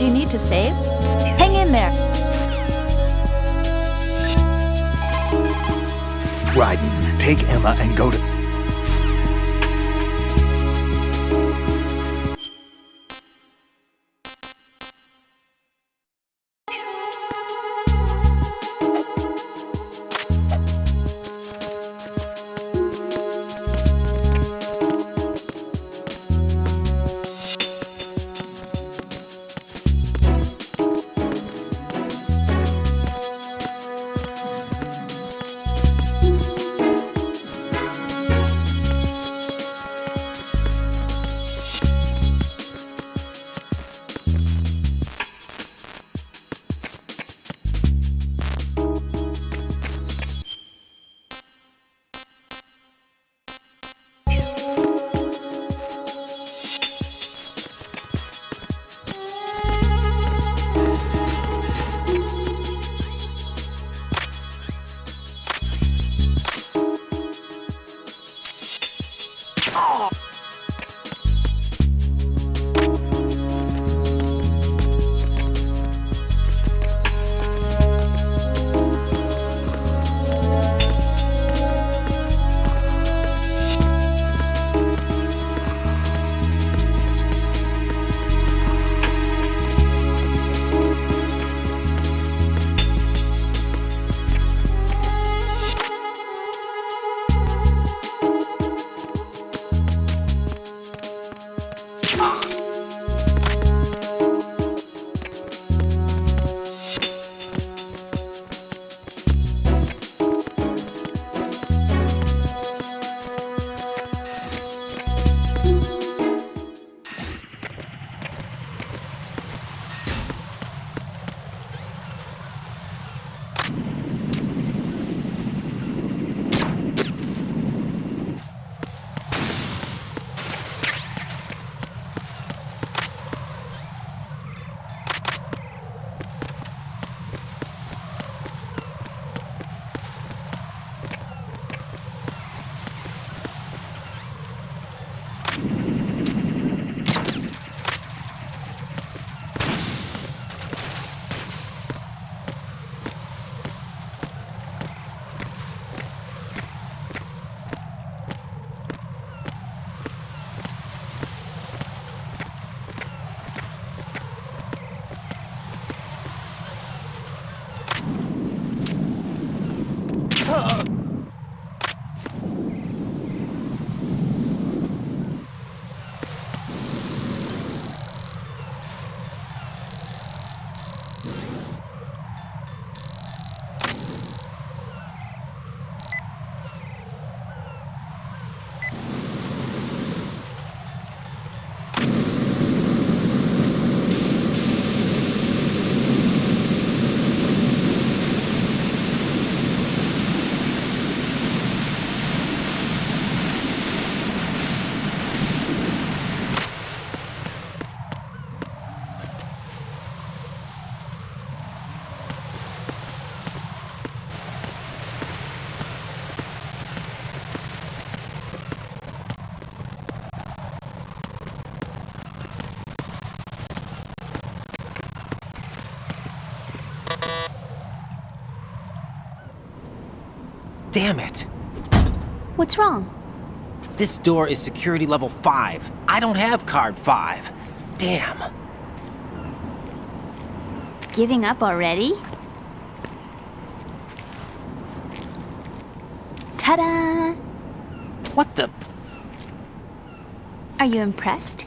Do you need to save? Hang in there. Ryden, take Emma and go to... Damn it! What's wrong? This door is security level 5. I don't have card 5. Damn. Giving up already? Ta-da! What the... Are you impressed?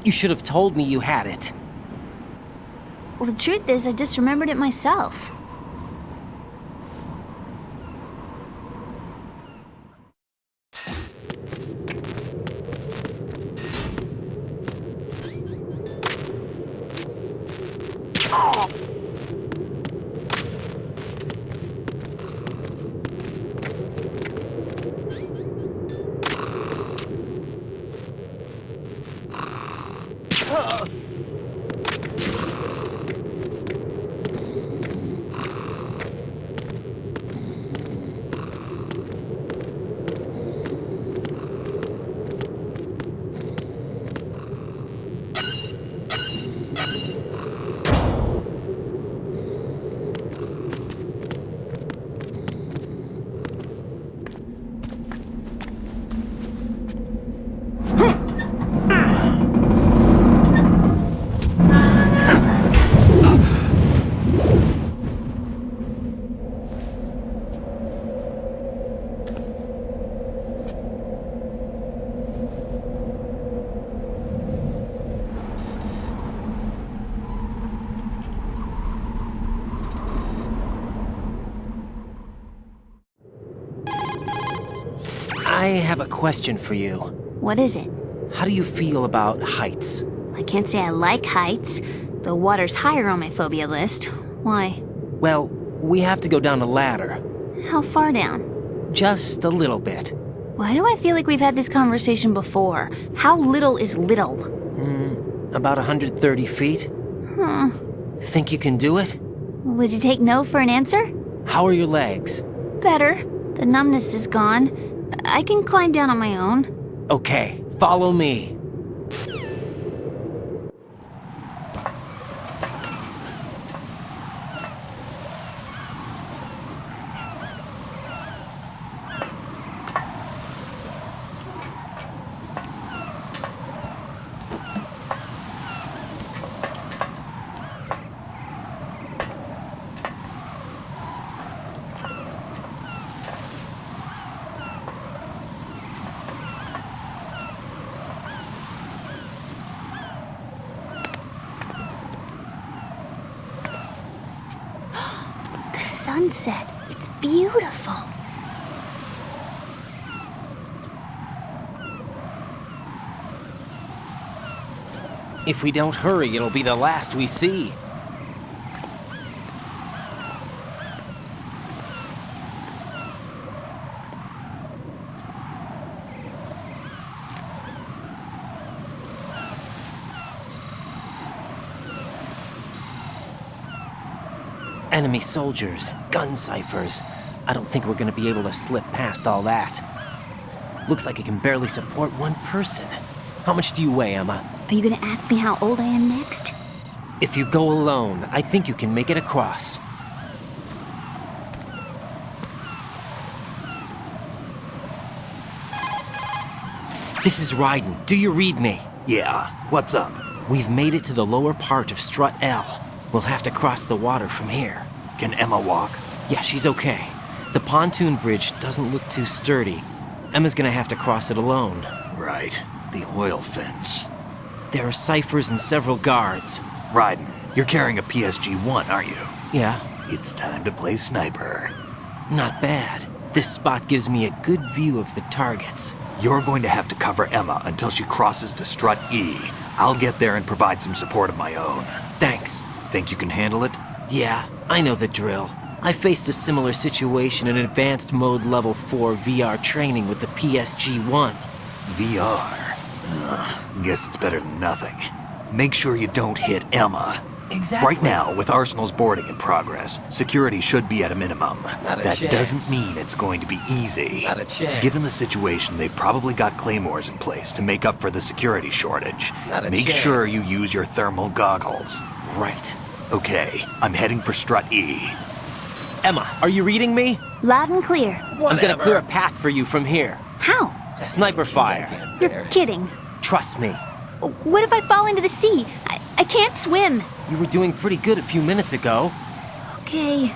You should have told me you had it. Well, the truth is, I just remembered it myself. I have a question for you. What is it? How do you feel about heights? I can't say I like heights, though water's higher on my phobia list. Why? Well, we have to go down a ladder. How far down? Just a little bit. Why do I feel like we've had this conversation before? How little is little? About 130 feet. Huh. Think you can do it? Would you take no for an answer? How are your legs? Better. The numbness is gone. I can climb down on my own. Okay, follow me. The sunset. It's beautiful. If we don't hurry, it'll be the last we see. Enemy soldiers, gun ciphers. I don't think we're gonna be able to slip past all that. Looks like it can barely support one person. How much do you weigh, Emma? Are you gonna ask me how old I am next? If you go alone, I think you can make it across. This is Ryden. Do you read me? Yeah, what's up? We've made it to the lower part of Strut L. We'll have to cross the water from here. Can Emma walk? Yeah, she's okay. The pontoon bridge doesn't look too sturdy. Emma's gonna have to cross it alone. Right, the oil fence. There are ciphers and several guards. Ryden, you're carrying a PSG-1, aren't you? Yeah, It's time to play sniper. not bad. This spot gives me a good view of the targets. You're going to have to cover Emma until she crosses to Strut E. I'll get there and provide some support of my own. Thanks. Think you can handle it? Yeah, I know the drill. I faced a similar situation in advanced mode level 4 VR training with the PSG-1. VR. Guess it's better than nothing. Make sure you don't hit Emma. Exactly. Right now, with Arsenal's boarding in progress, security should be at a minimum. Not a That chance. doesn't mean it's going to be easy. Not a chance. Given the situation, they've probably got claymores in place to make up for the security shortage. Not a Make chance. sure you use your thermal goggles. Right. Okay, I'm heading for Strut E. Emma, are you reading me? Loud and clear. I'm gonna clear a path for you from here. How? Sniper fire. You're kidding. Trust me. What if I fall into the sea? I can't swim. You were doing pretty good a few minutes ago. Okay.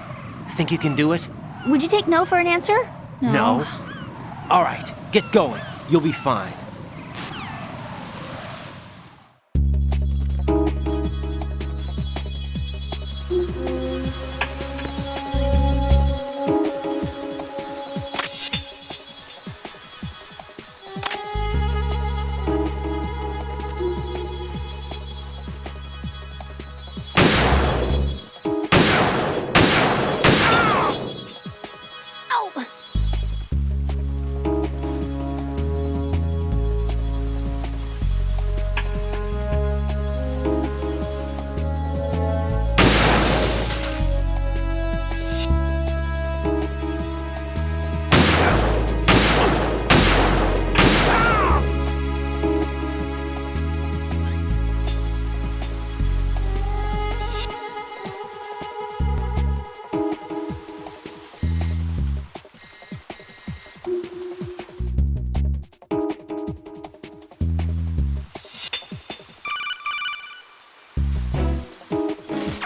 Think you can do it? Would you take no for an answer? No. All right, get going. You'll be fine. Ow!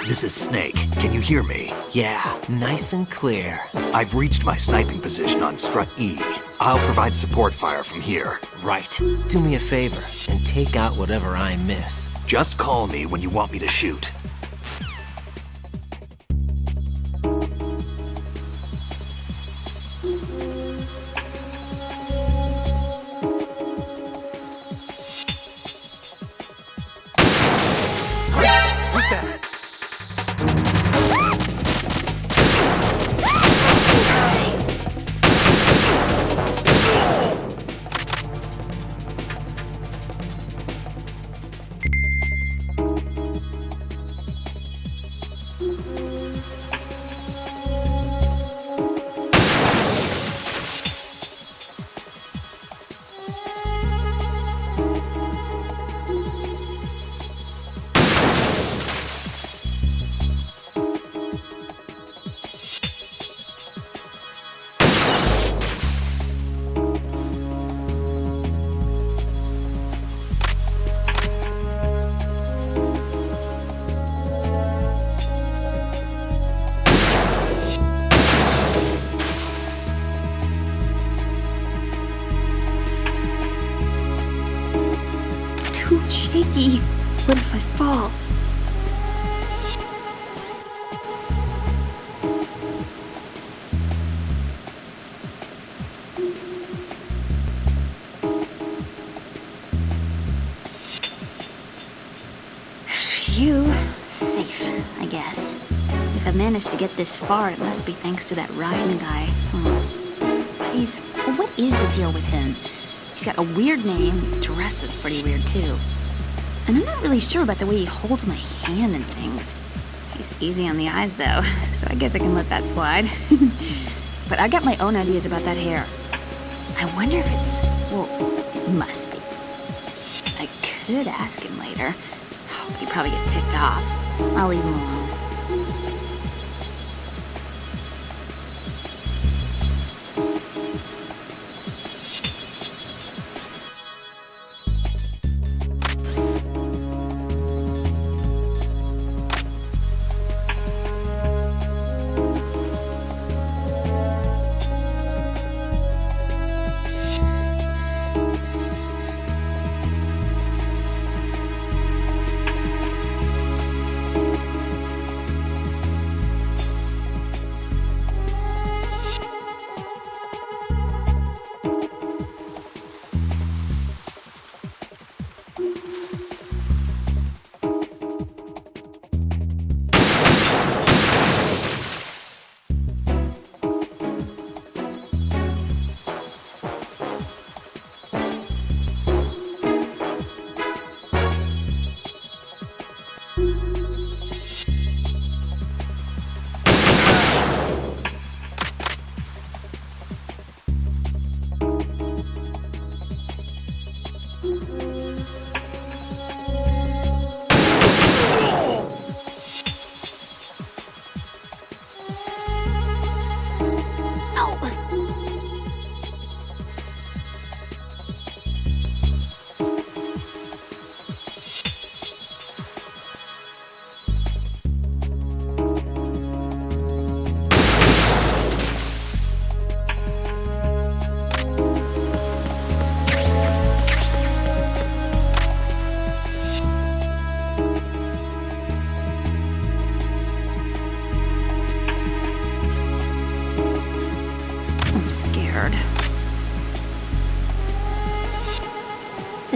This is Snake. Can you hear me? Yeah, nice and clear. I've reached my sniping position on Strut E. I'll provide support fire from here. Right. Do me a favor and take out whatever I miss. Just call me when you want me to shoot. shaky. What if I fall? Phew. Safe, I guess. If I've managed to get this far, it must be thanks to that Ryan guy. What is the deal with him? He's got a weird name, dresses pretty weird too. And I'm not really sure about the way he holds my hand and things. He's easy on the eyes though, so I guess I can let that slide. But I got my own ideas about that hair. I wonder if it's... well, it must be. I could ask him later. But he'd probably get ticked off. I'll leave him alone.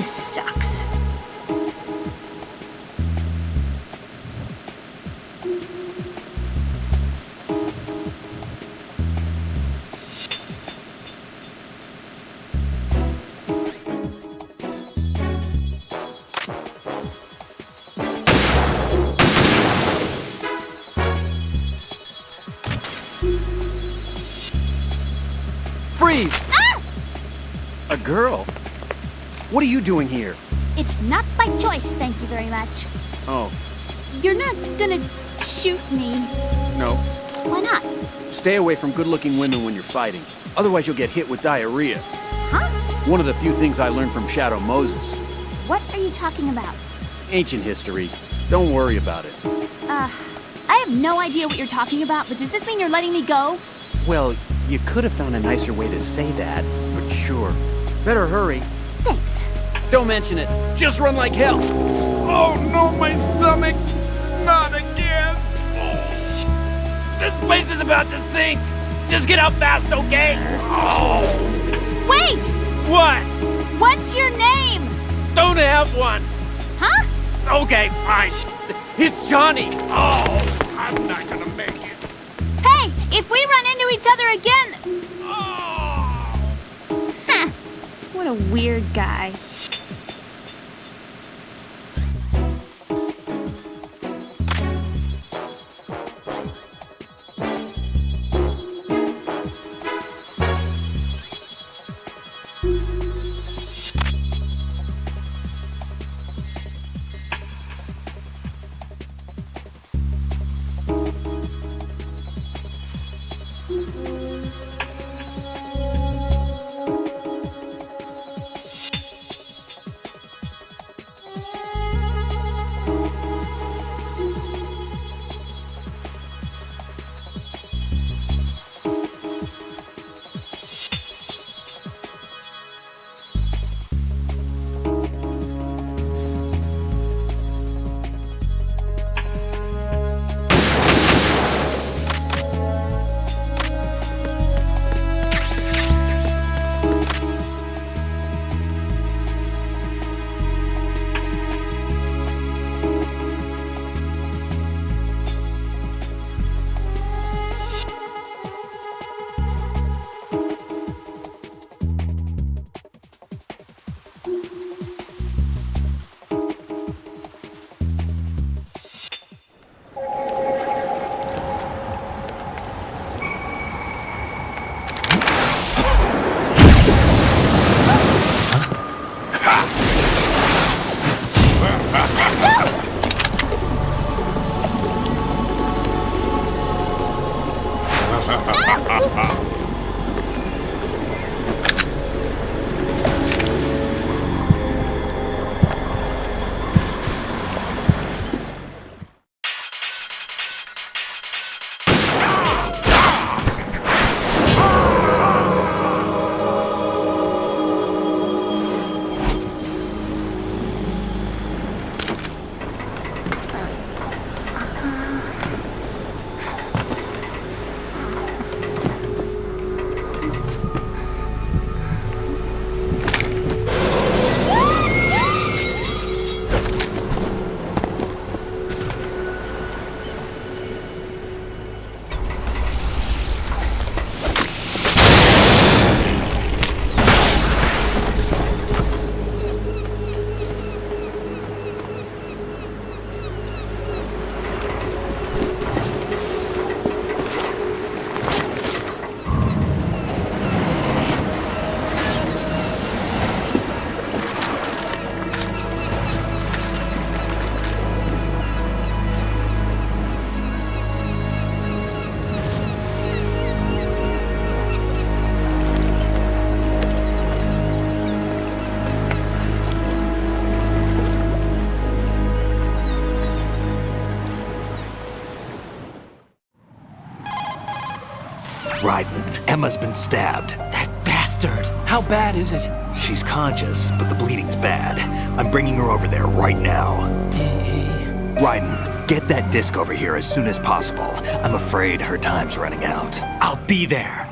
This sucks. Freeze! Ah! A girl? What are you doing here? It's not by choice, thank you very much. Oh, You're not gonna shoot me. no. Why not? Stay away from good-looking women when you're fighting. Otherwise you'll get hit with diarrhea. Huh? One of the few things I learned from Shadow Moses. What are you talking about? Ancient history. Don't worry about it. I have no idea what you're talking about, but does this mean you're letting me go? Well, you could have found a nicer way to say that, but sure. Better hurry. Thanks. Don't mention it. Just run like hell. Oh no, my stomach. Not again. This place is about to sink. Just get out fast, okay? Oh. Wait! What? What's your name? Don't have one. Huh? Okay, fine. It's Johnny. Oh, I'm not gonna make it. Hey, if we run into each other again... Huh. What a weird guy. Emma's been stabbed. That bastard! How bad is it? She's conscious, but the bleeding's bad. I'm bringing her over there right now. Raiden, get that disc over here as soon as possible. I'm afraid her time's running out. I'll be there.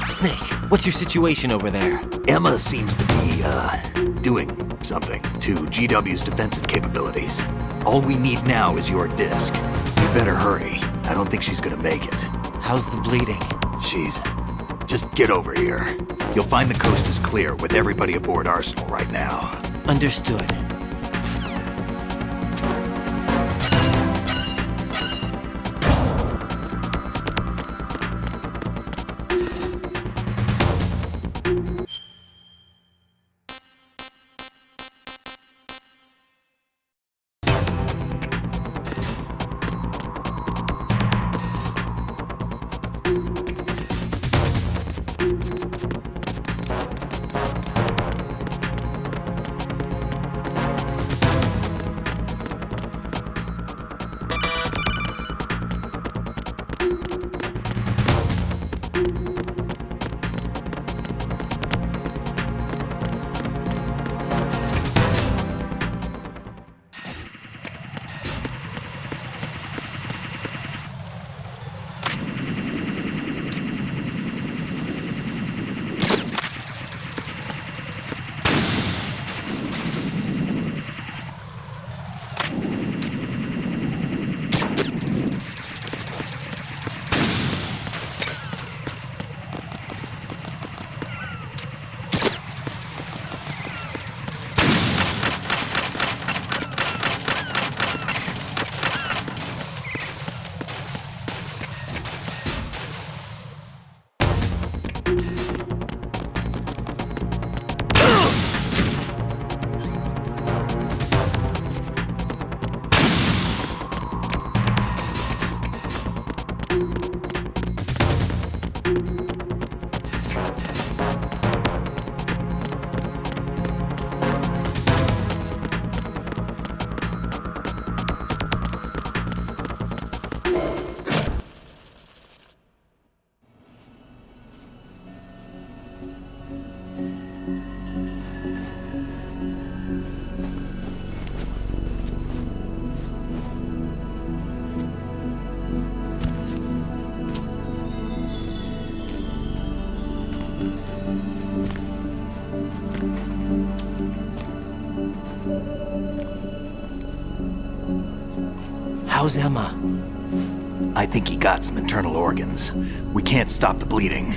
Snake, what's your situation over there? Emma seems to be, doing something to GW's defensive capabilities. All we need now is your disc. You better hurry. I don't think she's gonna make it. How's the bleeding? Just get over here. You'll find the coast is clear with everybody aboard Arsenal right now. Understood. How's Emma? I think he got some internal organs. We can't stop the bleeding.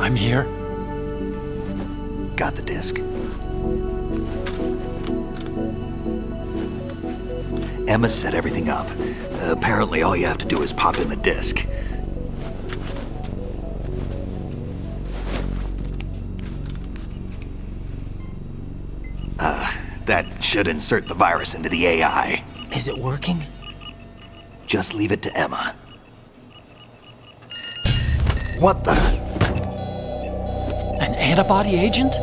I'm here. Got the disc. Emma set everything up. Apparently all you have to do is pop in the disc. That should insert the virus into the AI. Is it working? Just leave it to Emma. What the? An antibody agent?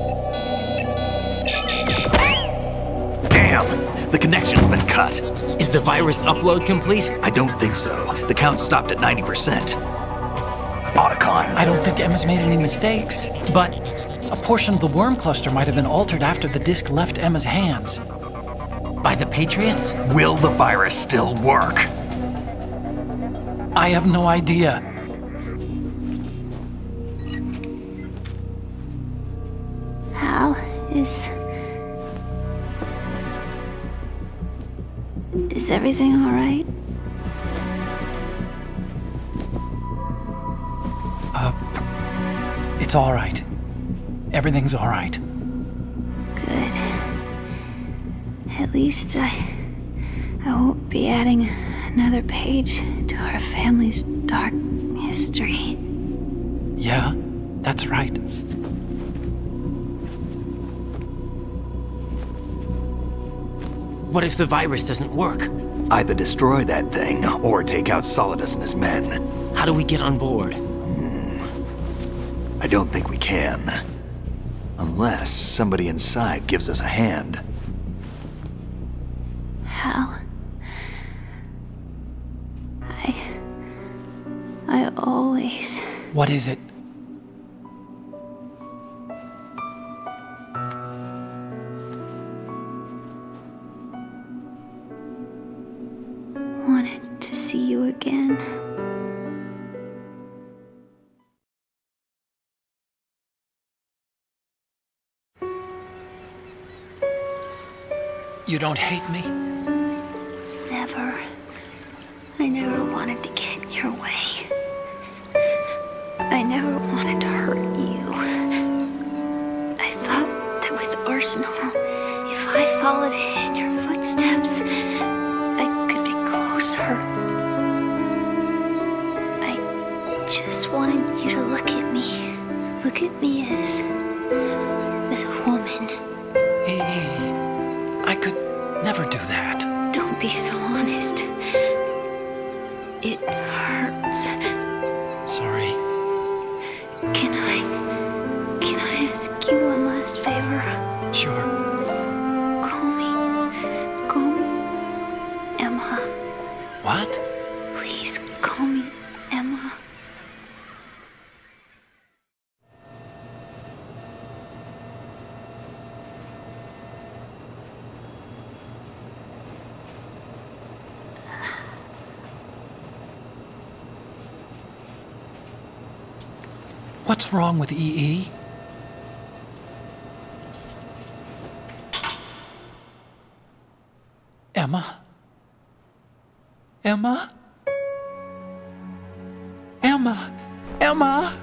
Damn! The connection's been cut. Is the virus upload complete? I don't think so. The count stopped at 90%. Otacon. I don't think Emma's made any mistakes. But A portion of the worm cluster might have been altered after the disc left Emma's hands. by the Patriots? Will the virus still work? I have no idea. Hal, is everything all right? It's all right. Everything's all right. Good. least I won't be adding another page to our family's dark history. Yeah, that's right. What if the virus doesn't work? Either destroy that thing, or take out Solidus and his men. How do we get on board? I don't think we can. Unless somebody inside gives us a hand. Hal, I always... What is it? wanted to see you again. You don't hate me? Never. I never wanted to get in your way. I never wanted to hurt you. I thought that with Arsenal, if I followed in your footsteps, I could be closer. I just wanted you to look at me. Look at me as a woman. I could never do that. Don't be so honest. It hurts. Sorry. Can I ask you one last favor? Sure. Call me Emma. What? Please call me Emma. What's wrong with EE? Emma? Emma? Emma? Emma?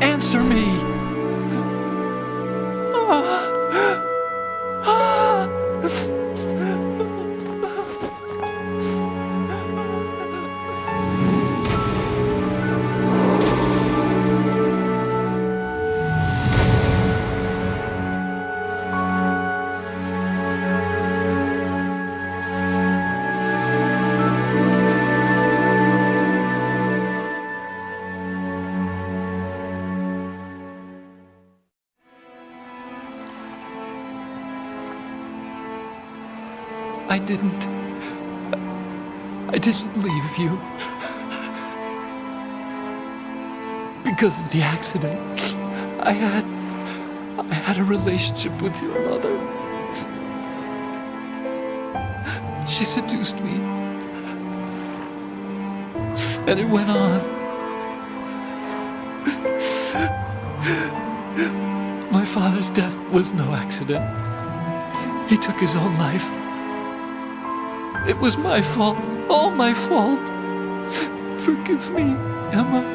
Answer me! I didn't leave you. Because of the accident, I had a relationship with your mother. She seduced me. And it went on. My father's death was no accident. He took his own life. It was my fault, all my fault. Forgive me, Emma.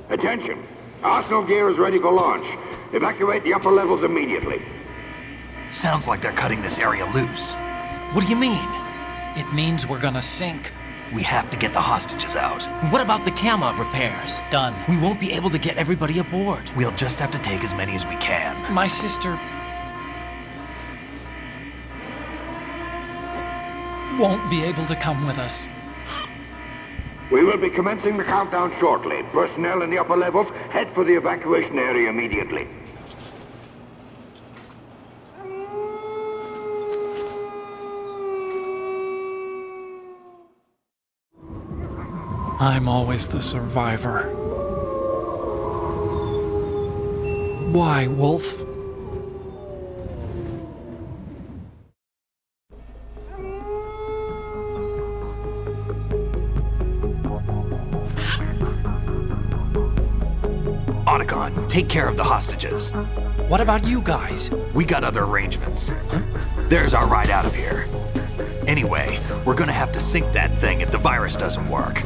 Attention! Arsenal gear is ready for launch. Evacuate the upper levels immediately. Sounds like they're cutting this area loose. What do you mean? It means we're gonna sink. We have to get the hostages out. What about the cama repairs? Done. We won't be able to get everybody aboard. We'll just have to take as many as we can. My sister... won't be able to come with us. We will be commencing the countdown shortly. Personnel in the upper levels, head for the evacuation area immediately. I'm always the survivor. Why, Wolf? Otacon, take care of the hostages. What about you guys? We got other arrangements. There's our ride out of here. Anyway, we're gonna have to sink that thing if the virus doesn't work.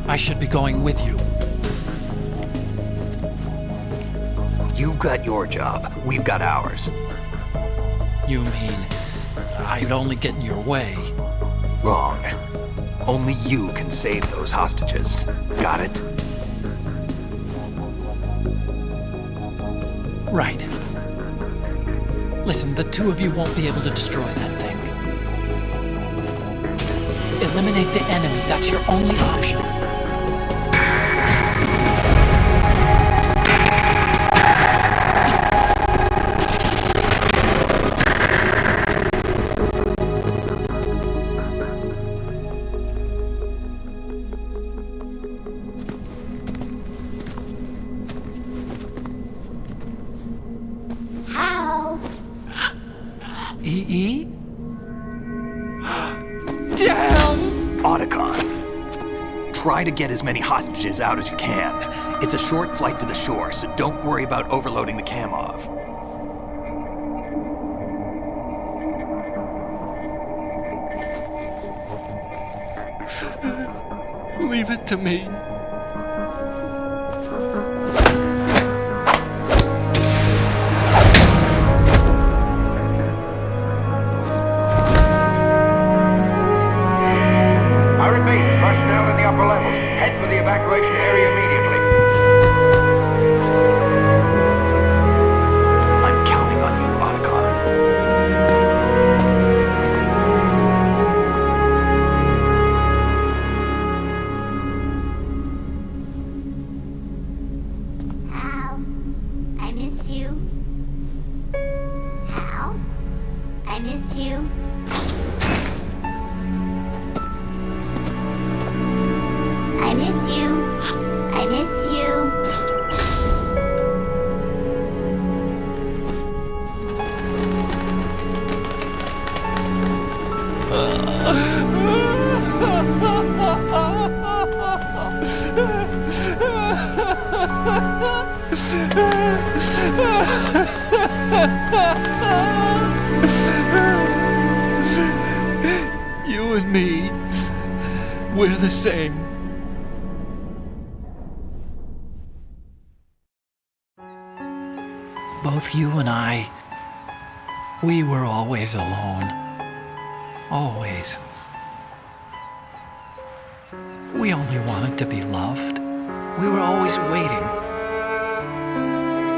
I should be going with you. You've got your job, we've got ours. You mean I'd only get in your way? Wrong. Only you can save those hostages. Got it? Right. Listen, the two of you won't be able to destroy that thing. Eliminate the enemy. That's your only option. How? EE? Damn! Otacon, try to get as many hostages out as you can. It's a short flight to the shore, so don't worry about overloading the Kamov. Leave it to me. I repeat, personnel in the upper levels, head for the evacuation area immediately. I'm counting on you, Otacon. Hal, I miss you. Hal, I miss you. I miss you. I miss you. You and me, we're the same. Both you and I, we were always alone. Always. We only wanted to be loved. We were always waiting.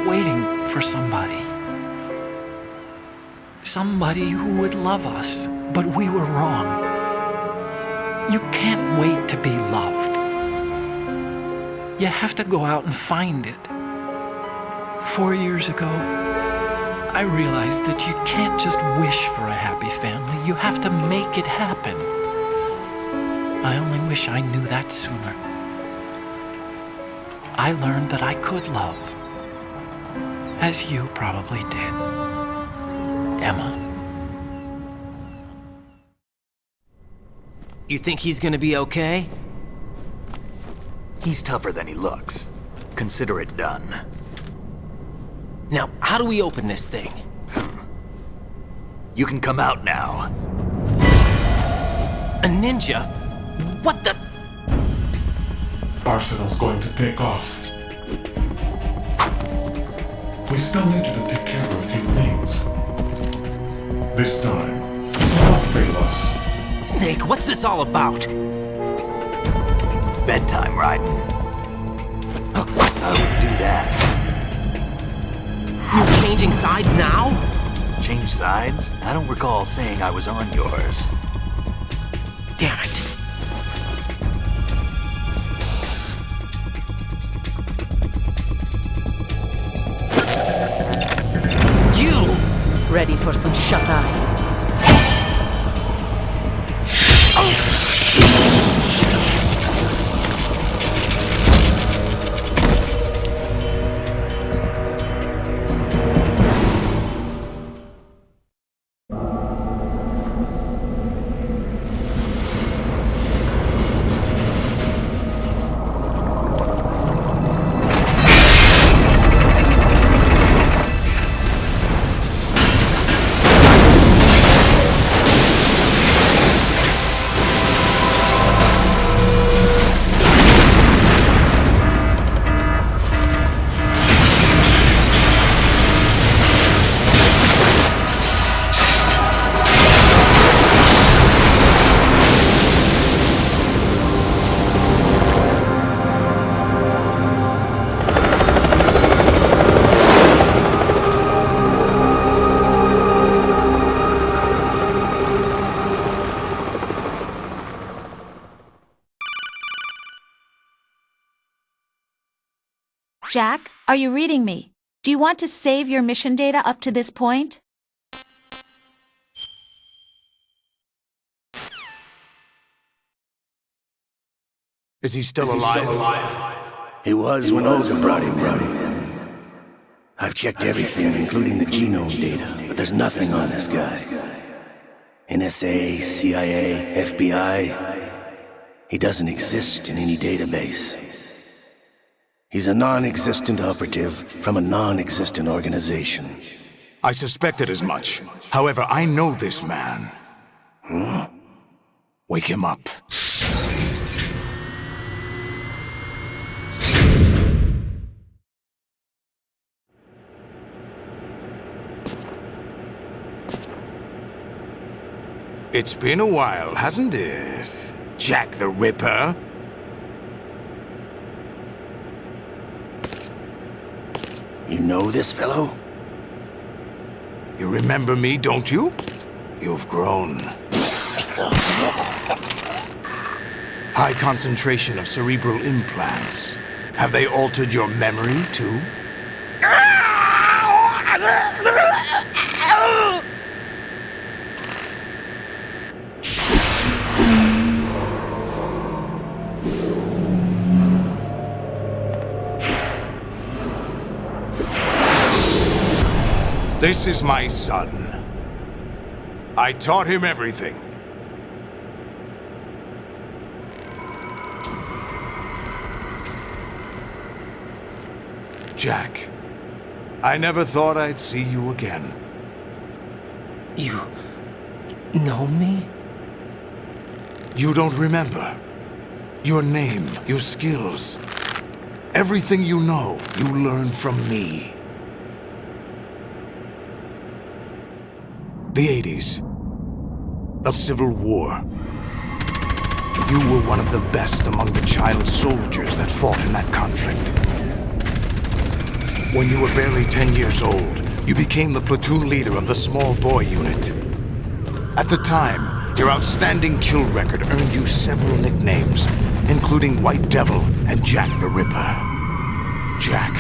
Waiting for somebody. Somebody who would love us, but we were wrong. You can't wait to be loved. You have to go out and find it. 4 years ago, I realized that you can't just wish for a happy family. You have to make it happen. I only wish I knew that sooner. I learned that I could love, as you probably did, Emma. You think he's gonna be okay? He's tougher than he looks. Consider it done. Now, how do we open this thing? You can come out now. A ninja? What the? Arsenal's going to take off. We still need you to take care of a few things. This time, don't fail us. Snake, what's this all about? Bedtime, Raiden. I wouldn't do that. You're changing sides now? Change sides? I don't recall saying I was on yours. Damn it. You! Ready for some shut-eye? Jack, are you reading me? Do you want to save your mission data up to this point? Is he still alive? He was when Olga brought him in. I've checked everything, including the genome data, but there's nothing on this guy. NSA, CIA, FBI. He doesn't exist in any database. He's a non-existent operative from a non-existent organization. I suspected as much. However, I know this man. Wake him up. It's been a while, hasn't it? Jack the Ripper? You know this fellow? You remember me, don't you? You've grown. High concentration of cerebral implants. Have they altered your memory, too? This is my son. I taught him everything. Jack, I never thought I'd see you again. You know me? You don't remember. Your name, your skills. Everything you know, you learned from me. The 80s. The Civil War. You were one of the best among the child soldiers that fought in that conflict. When you were barely 10 years old, you became the platoon leader of the small boy unit. At the time, your outstanding kill record earned you several nicknames, including White Devil and Jack the Ripper. Jack,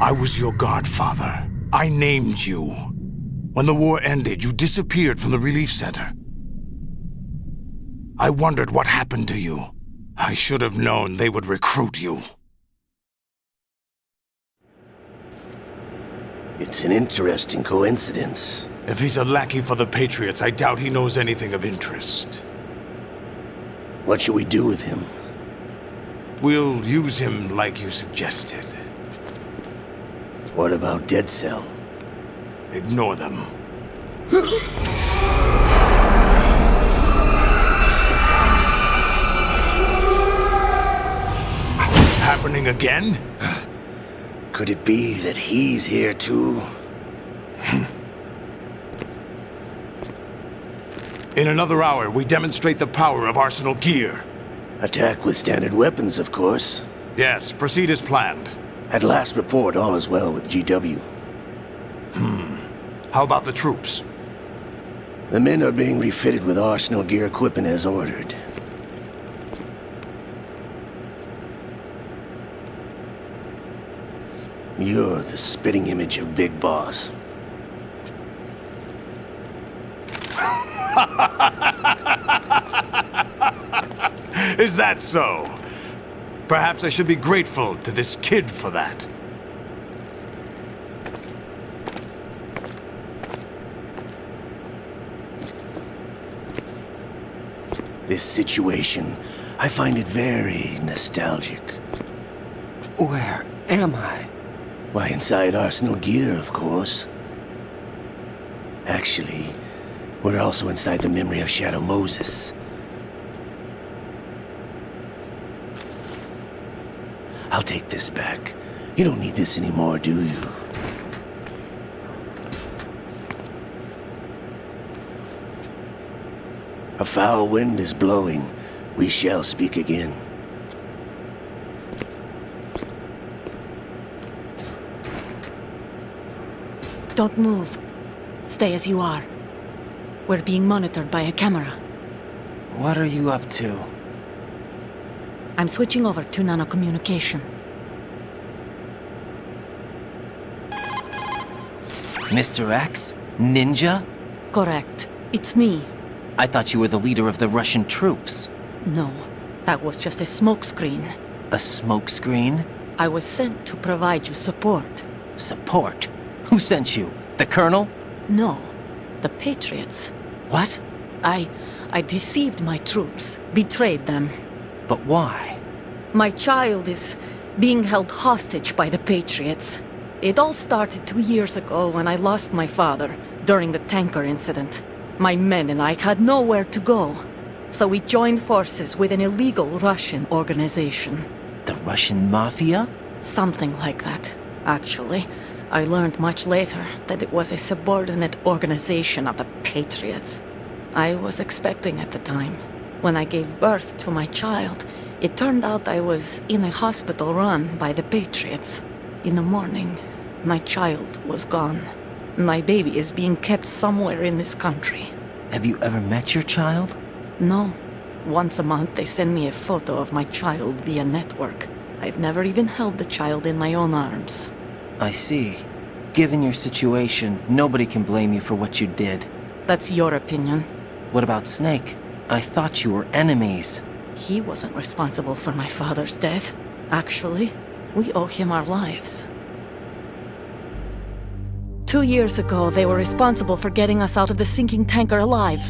I was your godfather. I named you. When the war ended, you disappeared from the relief center. I wondered what happened to you. I should have known they would recruit you. It's an interesting coincidence. If he's a lackey for the Patriots, I doubt he knows anything of interest. What should we do with him? We'll use him like you suggested. What about Dead Cell? Ignore them. Happening again? Could it be that he's here too? In another hour, we demonstrate the power of Arsenal gear. Attack with standard weapons, of course. Yes, proceed as planned. At last report, all is well with GW. How about the troops? The men are being refitted with arsenal gear equipment as ordered. You're the spitting image of Big Boss. Is that so? Perhaps I should be grateful to this kid for that. This situation, I find it very nostalgic. Where am I? Why, inside arsenal gear, of course. Actually, we're also inside the memory of Shadow Moses. I'll take this back. You don't need this anymore, do you? A foul wind is blowing. We shall speak again. Don't move. Stay as you are. We're being monitored by a camera. What are you up to? I'm switching over to nanocommunication. Mr. X? Ninja? Correct. It's me. I thought you were the leader of the Russian troops. No, that was just a smokescreen. A smokescreen? I was sent to provide you support. Support? Who sent you? The Colonel? No, the Patriots. What? I deceived my troops, betrayed them. But why? My child is being held hostage by the Patriots. It all started 2 years ago when I lost my father during the tanker incident. My men and I had nowhere to go, so we joined forces with an illegal Russian organization. The Russian Mafia? Something like that, actually. I learned much later that it was a subordinate organization of the Patriots. I was expecting at the time. When I gave birth to my child, it turned out I was in a hospital run by the Patriots. In the morning, my child was gone. My baby is being kept somewhere in this country. Have you ever met your child? No. Once a month they send me a photo of my child via network. I've never even held the child in my own arms. I see. Given your situation, nobody can blame you for what you did. That's your opinion. What about Snake? I thought you were enemies. He wasn't responsible for my father's death. Actually, we owe him our lives. 2 years ago, they were responsible for getting us out of the sinking tanker alive.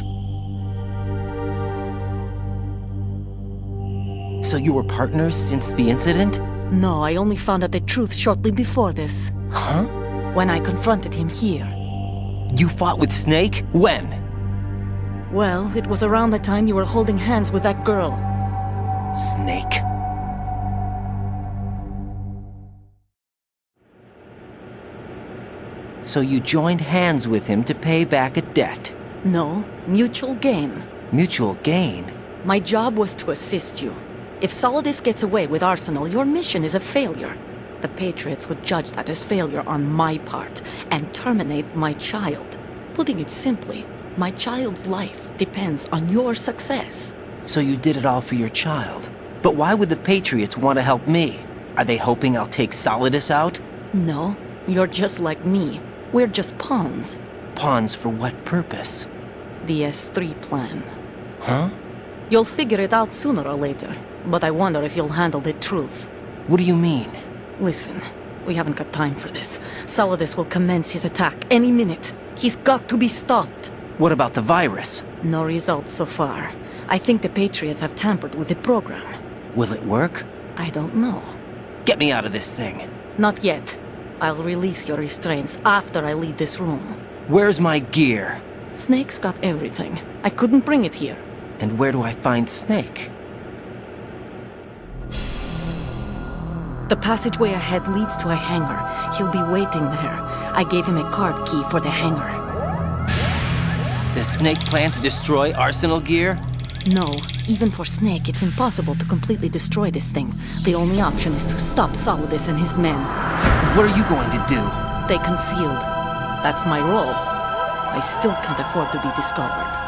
So you were partners since the incident? No, I only found out the truth shortly before this. Huh? When I confronted him here. You fought with Snake? When? Well, it was around the time you were holding hands with that girl. Snake. So you joined hands with him to pay back a debt? No, mutual gain. Mutual gain? My job was to assist you. If Solidus gets away with Arsenal, your mission is a failure. The Patriots would judge that as failure on my part and terminate my child. Putting it simply, my child's life depends on your success. So you did it all for your child. But why would the Patriots want to help me? Are they hoping I'll take Solidus out? No, you're just like me. We're just pawns. Pawns for what purpose? The S3 plan. Huh? You'll figure it out sooner or later, but I wonder if you'll handle the truth. What do you mean? Listen, we haven't got time for this. Solidus will commence his attack any minute. He's got to be stopped. What about the virus? No results so far. I think the Patriots have tampered with the program. Will it work? I don't know. Get me out of this thing. Not yet. I'll release your restraints after I leave this room. Where's my gear? Snake's got everything. I couldn't bring it here. And where do I find Snake? The passageway ahead leads to a hangar. He'll be waiting there. I gave him a card key for the hangar. Does Snake plan to destroy Arsenal gear? No. Even for Snake, it's impossible to completely destroy this thing. The only option is to stop Solidus and his men. What are you going to do? Stay concealed. That's my role. I still can't afford to be discovered.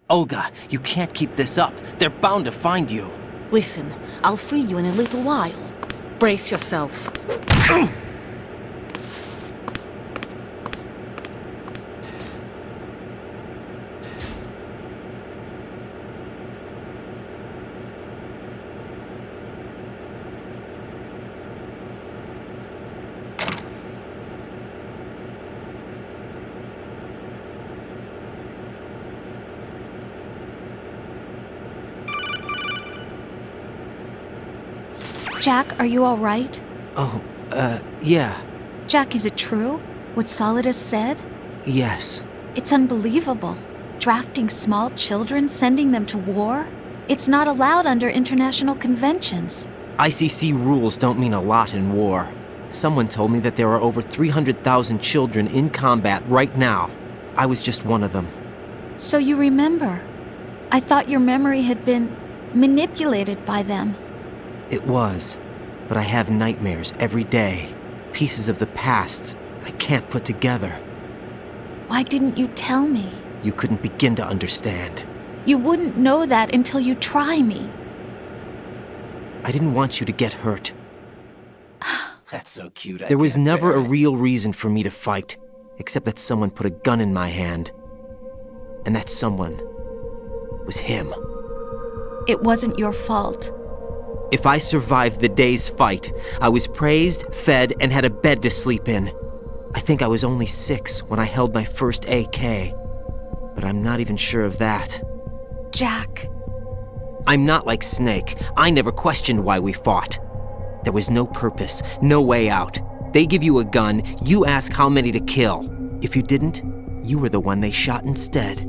Olga, you can't keep this up. They're bound to find you. Listen, I'll free you in a little while. Brace yourself. Jack, are you all right? Oh, yeah. Jack, is it true? What Solidus said? Yes. It's unbelievable. Drafting small children, sending them to war? It's not allowed under international conventions. ICC rules don't mean a lot in war. Someone told me that there are over 300,000 children in combat right now. I was just one of them. So you remember. I thought your memory had been manipulated by them. It was, but I have nightmares every day. Pieces of the past I can't put together. Why didn't you tell me? You couldn't begin to understand. You wouldn't know that until you try me. I didn't want you to get hurt. That's so cute. There was never a real reason for me to fight, except that someone put a gun in my hand. And that someone was him. It wasn't your fault. If I survived the day's fight, I was praised, fed, and had a bed to sleep in. I think I was only 6 when I held my first AK. But I'm not even sure of that. Jack. I'm not like Snake. I never questioned why we fought. There was no purpose, no way out. They give you a gun, you ask how many to kill. If you didn't, you were the one they shot instead.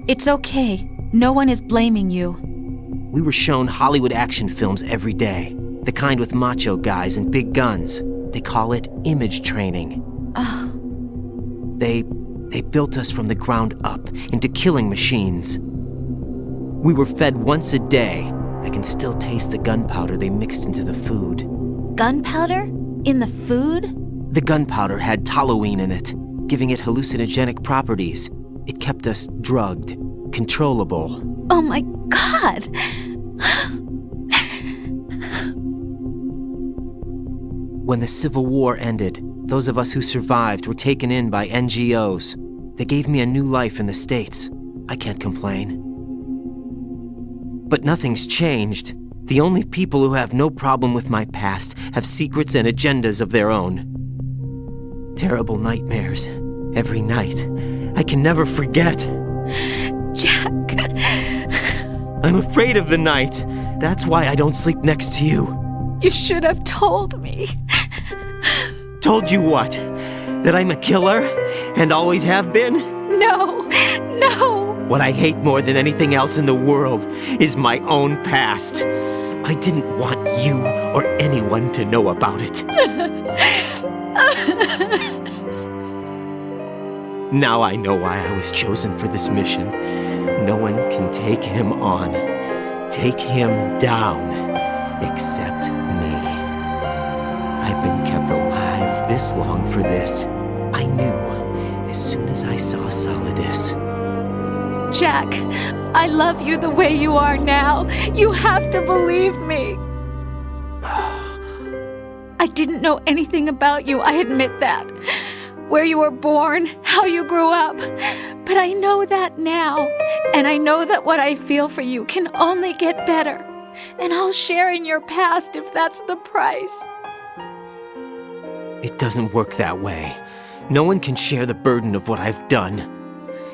It's okay. No one is blaming you. We were shown Hollywood action films every day. The kind with macho guys and big guns. They call it image training. Ugh. They built us from the ground up into killing machines. We were fed once a day. I can still taste the gunpowder they mixed into the food. Gunpowder? In the food? The gunpowder had toluene in it, giving it hallucinogenic properties. It kept us drugged, controllable. Oh my God! When the Civil War ended, those of us who survived were taken in by NGOs. They gave me a new life in the States. I can't complain. But nothing's changed. The only people who have no problem with my past have secrets and agendas of their own. Terrible nightmares. Every night. I can never forget. Jack. I'm afraid of the night. That's why I don't sleep next to you. You should have told me. Told you what? That I'm a killer? And always have been? No. What I hate more than anything else in the world is my own past. I didn't want you or anyone to know about it. Now I know why I was chosen for this mission. No one can take him on, take him down, except me. I've been kept alive this long for this. I knew as soon as I saw Solidus. Jack, I love you the way you are now. You have to believe me. I didn't know anything about you, I admit that. Where you were born, how you grew up. But I know that now. And I know that what I feel for you can only get better. And I'll share in your past if that's the price. It doesn't work that way. No one can share the burden of what I've done.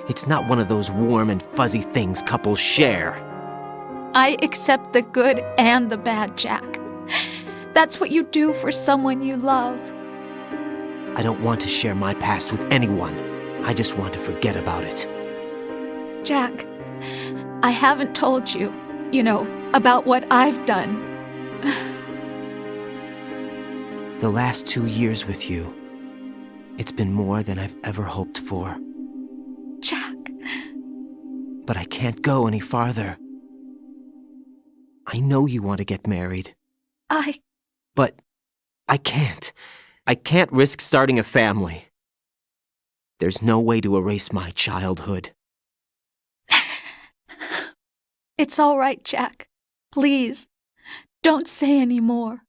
It's not one of those warm and fuzzy things couples share. I accept the good and the bad, Jack. That's what you do for someone you love. I don't want to share my past with anyone. I just want to forget about it. Jack, I haven't told you, about what I've done. The last 2 years with you, it's been more than I've ever hoped for. Jack. But I can't go any farther. I know you want to get married. But I can't. I can't risk starting a family. There's no way to erase my childhood. It's all right, Jack. Please, don't say any more.